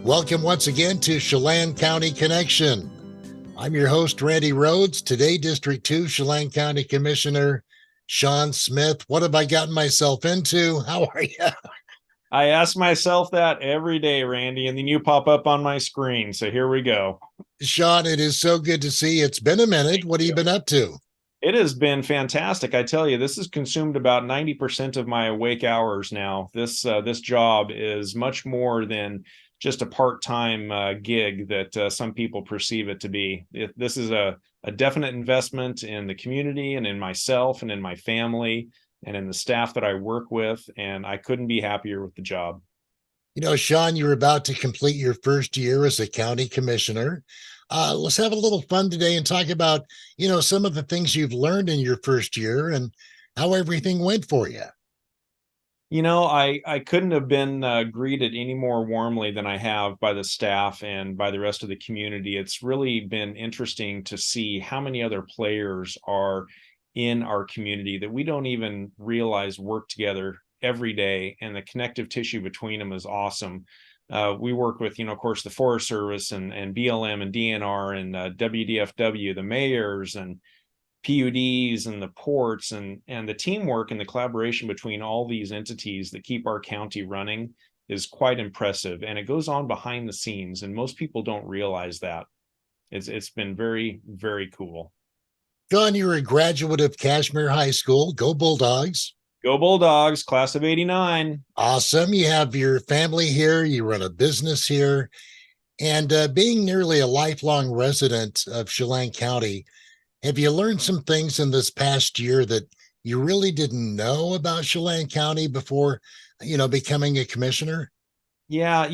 Welcome once again to Chelan County Connection. I'm your host, Randy Rhodes. Today, District 2 Chelan County Commissioner Shon Smith. What have I gotten myself into? How are you? I ask myself that every day, Randy, and then you pop up on my screen. So here we go. Shon, it is so good to see you. It's been a minute. What have you been up to? It has been fantastic. I tell you, this has consumed about 90% of my awake hours now. This job is much more than just a part-time gig that some people perceive it to be. This is a definite investment in the community and in myself and in my family and in the staff that I work with, and I couldn't be happier with the job. You know, Shon, you're about to complete your first year as a county commissioner. Let's have a little fun today and talk about, some of the things you've learned in your first year and how everything went for you. I couldn't have been greeted any more warmly than I have by the staff and by the rest of the community. It's really been interesting to see how many other players are in our community that we don't even realize work together every day, and the connective tissue between them is awesome. We work with, of course, the Forest Service and BLM and DNR and WDFW, the mayors and PUDs and the ports and the teamwork and the collaboration between all these entities that keep our county running is quite impressive. And it goes on behind the scenes, and most people don't realize that. It's been very, very cool. John, you're a graduate of Kashmere High School. Go Bulldogs. Go Bulldogs, class of 89. Awesome. You have your family here. You run a business here. And being nearly a lifelong resident of Chelan County, have you learned some things in this past year that you really didn't know about Chelan County before, becoming a commissioner? Yeah,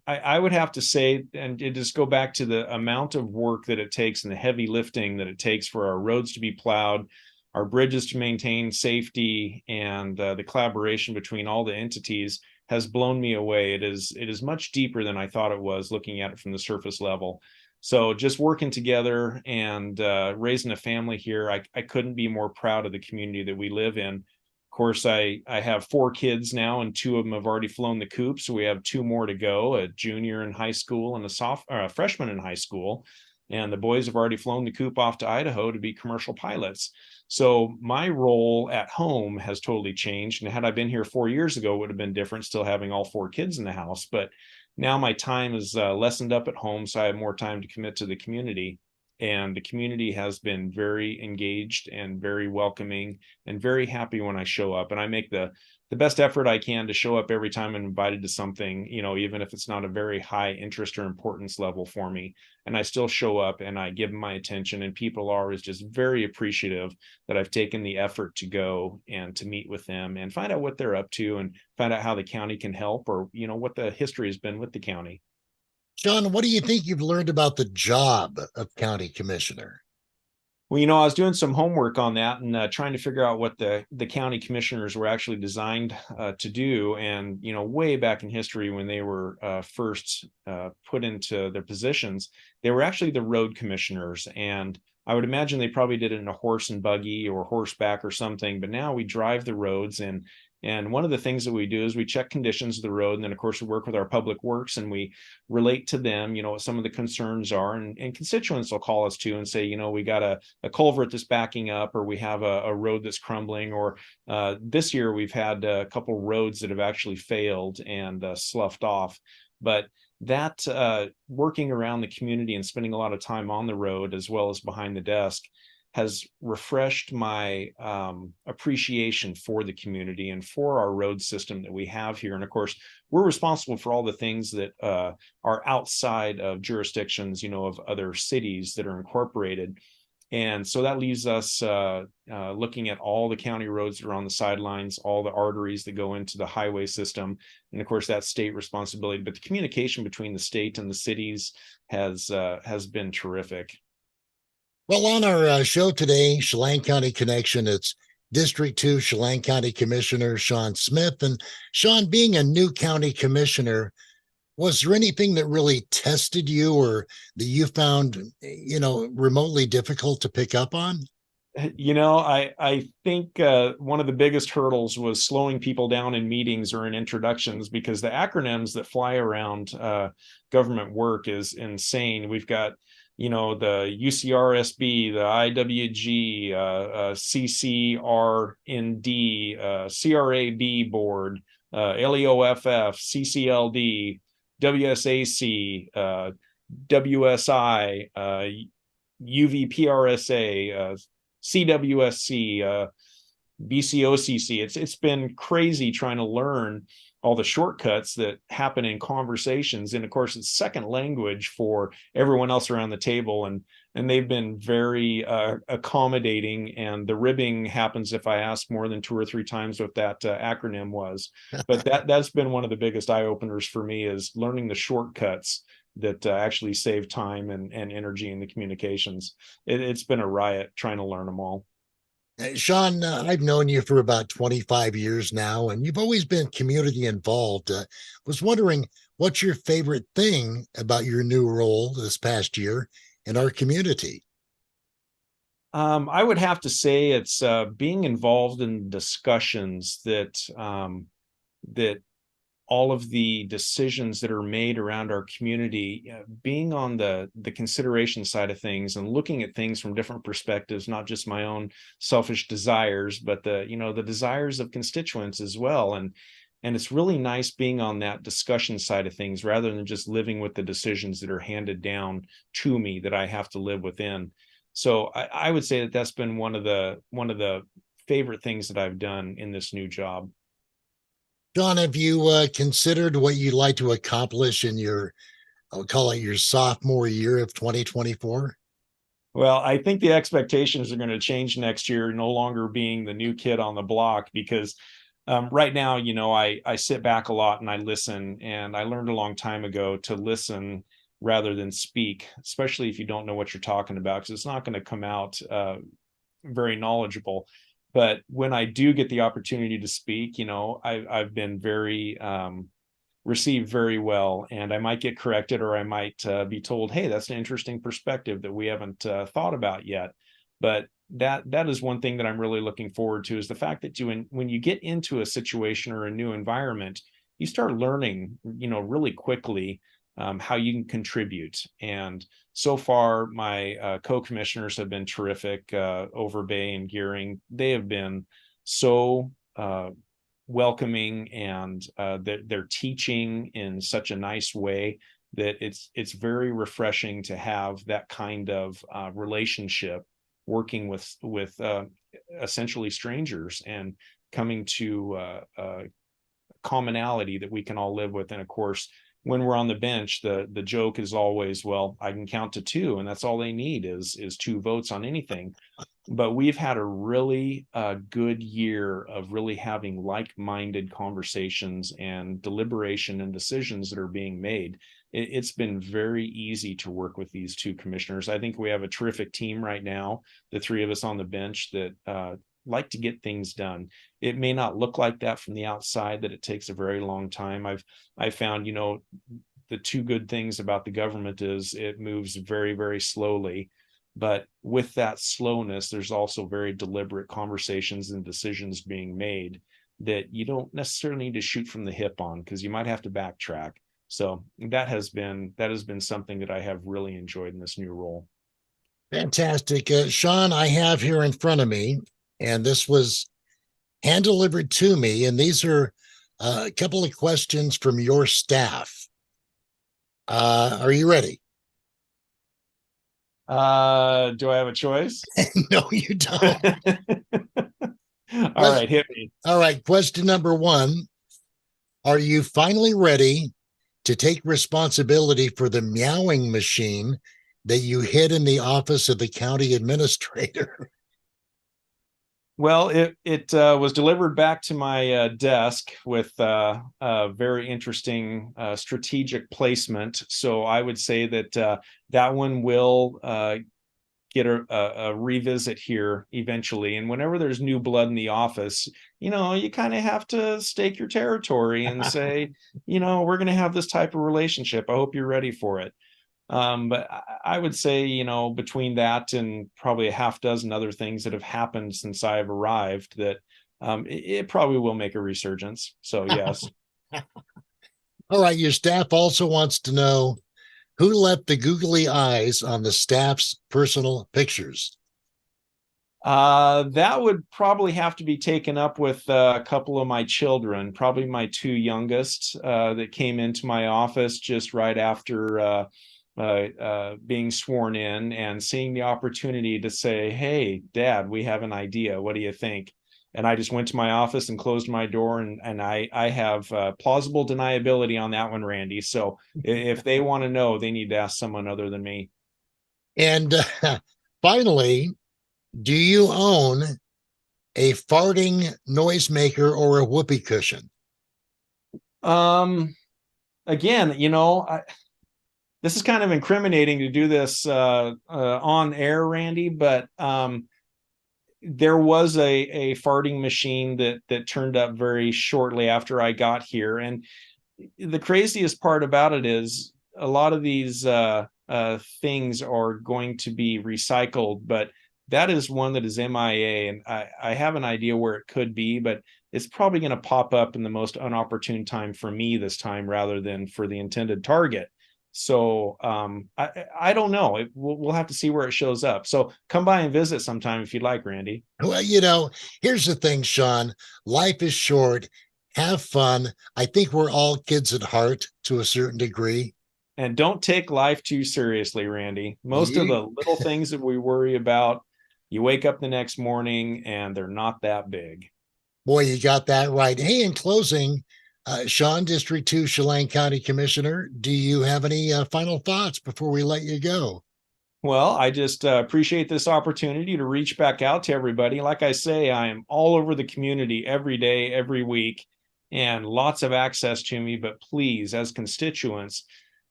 I would have to say, and it just go back to the amount of work that it takes and the heavy lifting that it takes for our roads to be plowed, our bridges to maintain safety, and the collaboration between all the entities has blown me away. It is much deeper than I thought it was, looking at it from the surface level. So just working together and raising a family here, I couldn't be more proud of the community that we live in. Of course, I have 4 kids now, and 2 of them have already flown the coop. So we have 2 more to go, a junior in high school and a freshman in high school. And the boys have already flown the coop off to Idaho to be commercial pilots. So my role at home has totally changed. And had I been here 4 years ago, it would have been different, still having all 4 kids in the house. But now my time is lessened up at home, so I have more time to commit to the community. And the community has been very engaged and very welcoming and very happy when I show up. And I make the best effort I can to show up every time I'm invited to something, even if it's not a very high interest or importance level for me. And I still show up and I give them my attention, and people are always just very appreciative that I've taken the effort to go and to meet with them and find out what they're up to and find out how the county can help, or, what the history has been with the county. John, what do you think you've learned about the job of county commissioner? Well, I was doing some homework on that and trying to figure out what the county commissioners were actually designed to do. And, way back in history, when they were first put into their positions, they were actually the road commissioners. And I would imagine they probably did it in a horse and buggy or horseback or something. But now we drive the roads, and one of the things that we do is we check conditions of the road. And then, of course, we work with our public works and we relate to them, what some of the concerns are. And constituents will call us too and say, we got a culvert that's backing up, or we have a road that's crumbling. Or this year we've had a couple roads that have actually failed and sloughed off. But that working around the community and spending a lot of time on the road as well as behind the desk has refreshed my appreciation for the community and for our road system that we have here. And of course, we're responsible for all the things that are outside of jurisdictions, of other cities that are incorporated. And so that leaves us looking at all the county roads that are on the sidelines, all the arteries that go into the highway system. And of course, that's state responsibility. But the communication between the state and the cities has been terrific. Well, on our show today, Chelan County Connection, it's District 2 Chelan County Commissioner Shon Smith. And Shon, being a new county commissioner, was there anything that really tested you or that you found, remotely difficult to pick up on? I think one of the biggest hurdles was slowing people down in meetings or in introductions, because the acronyms that fly around government work is insane. We've got, the UCRSB, the IWG, CCRND, CRAB board, LEOFF, CCLD, WSAC, WSI, UVPRSA, CWSC, BCOCC. It's been crazy trying to learn all the shortcuts that happen in conversations, and of course, it's second language for everyone else around the table, and they've been very accommodating. And the ribbing happens if I ask more than 2 or 3 times what that acronym was. But that's been one of the biggest eye openers for me, is learning the shortcuts that actually save time and energy in the communications. It's been a riot trying to learn them all. Shon, I've known you for about 25 years now, and you've always been community involved. Was wondering what's your favorite thing about your new role this past year in our community? I would have to say it's being involved in discussions that all of the decisions that are made around our community, being on the consideration side of things and looking at things from different perspectives, not just my own selfish desires, but the desires of constituents as well. And it's really nice being on that discussion side of things, rather than just living with the decisions that are handed down to me that I have to live within. So I would say that that's been one of the favorite things that I've done in this new job. Shon, have you considered what you'd like to accomplish in your, I'll call it your sophomore year of 2024? Well, I think the expectations are going to change next year, no longer being the new kid on the block, because right now, I sit back a lot and I listen. And I learned a long time ago to listen rather than speak, especially if you don't know what you're talking about, because it's not going to come out very knowledgeable. But when I do get the opportunity to speak, I've been very received very well, and I might get corrected, or I might be told, "Hey, that's an interesting perspective that we haven't thought about yet." But that is one thing that I'm really looking forward to, is the fact that when you get into a situation or a new environment, you start learning, really quickly how you can contribute. And so far, my co-commissioners have been terrific. Overbay and Gearing, they have been so welcoming, and they're teaching in such a nice way that it's very refreshing to have that kind of relationship, working with essentially strangers, and coming to commonality that we can all live with. And of course, when we're on the bench, the joke is always, well, I can count to 2, and that's all they need is 2 votes on anything. But we've had a really good year of really having like-minded conversations and deliberation and decisions that are being made. It's been very easy to work with these 2 commissioners. I think we have a terrific team right now, the 3 of us on the bench, that like to get things done. It may not look like that from the outside, that it takes a very long time. I've found, the 2 good things about the government is it moves very, very slowly. But with that slowness, there's also very deliberate conversations and decisions being made that you don't necessarily need to shoot from the hip on, because you might have to backtrack. So that has been something that I have really enjoyed in this new role. Fantastic. Shon, I have here in front of me, and this was hand delivered to me, and these are a couple of questions from your staff. Are you ready? Do I have a choice? No, you don't. All right, hit me. All right. Question number 1. Are you finally ready to take responsibility for the meowing machine that you hid in the office of the county administrator? Well, it was delivered back to my desk with a very interesting strategic placement. So I would say that that one will get a revisit here eventually. And whenever there's new blood in the office, you kind of have to stake your territory and say, we're going to have this type of relationship. I hope you're ready for it. But I would say, you know, between that and probably a half dozen other things that have happened since I've arrived, that it probably will make a resurgence. So yes. All right. Your staff also wants to know who left the googly eyes on the staff's personal pictures. That would probably have to be taken up with a couple of my children, probably my two youngest, that came into my office just right after being sworn in and seeing the opportunity to say, "Hey, Dad, we have an idea. What do you think?" And I just went to my office and closed my door, and I have plausible deniability on that one, Randy. So if they want to know, they need to ask someone other than me. And finally, do you own a farting noisemaker or a whoopee cushion? Again, you know, this is kind of incriminating to do this on air, Randy, but there was a farting machine that turned up very shortly after I got here. And the craziest part about it is a lot of these things are going to be recycled, but that is one that is MIA, and I have an idea where it could be, but it's probably going to pop up in the most unopportune time for me this time rather than for the intended target. So I don't know. We'll have to see where it shows up. So come by and visit sometime if you'd like, Randy. Well, you know, here's the thing, Shon. Life is short. Have fun. I think we're all kids at heart to a certain degree. And don't take life too seriously, Randy. Most of You, the little things that we worry about, you wake up the next morning and they're not that big. boy, you got that right. Hey, in closing, Shon, District 2 Chelan County Commissioner, do you have any final thoughts before we let you go? Well, I just appreciate this opportunity to reach back out to everybody. Like I say, I am all over the community every day, every week, and lots of access to me. But please, as constituents,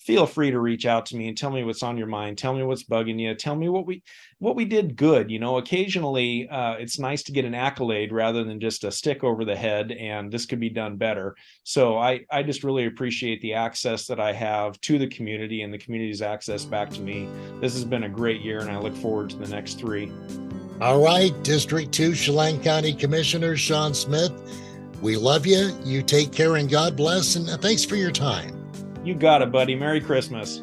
feel free to reach out to me and tell me what's on your mind. Tell me what's bugging you. Tell me what we did good. You know, occasionally it's nice to get an accolade rather than just a stick over the head, and this could be done better. So I just really appreciate the access that I have to the community and the community's access back to me. This has been a great year, and I look forward to the next 3. All right, District 2 Chelan County Commissioner Shon Smith, we love you. You take care and God bless. And thanks for your time. You got it, buddy. Merry Christmas.